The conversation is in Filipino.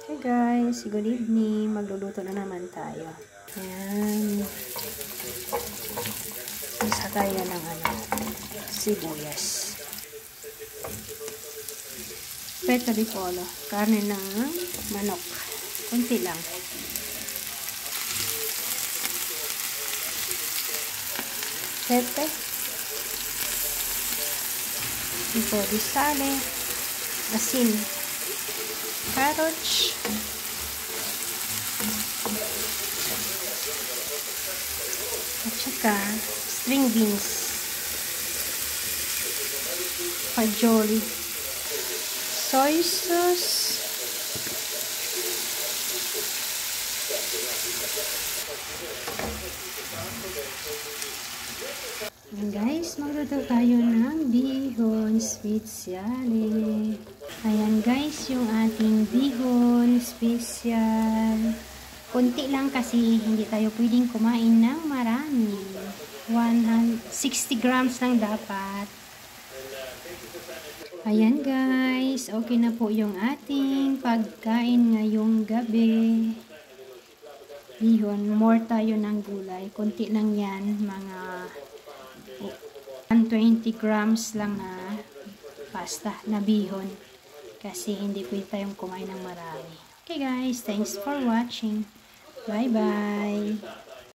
Hey guys, good evening. Magluluto na naman tayo. Ayan. Isa tayo ng sibuyas. Petto di pollo. Karne ng manok. Kunti lang. Pepe. Tipo di sale. Asin. Carrots. At saka string beans. Fajoli. Soy sauce. Ayan guys, magluto tayo ng bihon speciale. Ayan guys, yung ating bihon special. Kunti lang kasi hindi tayo pwedeng kumain ng marami. 60 grams lang dapat. Ayan guys, okay na po yung ating pagkain ngayong gabi. Bihon, more tayo ng gulay. Kunti lang yan, mga 120 grams lang na pasta na bihon. Kasi hindi pwede tayong kumain ng marami. Okay guys, thanks for watching. Bye bye!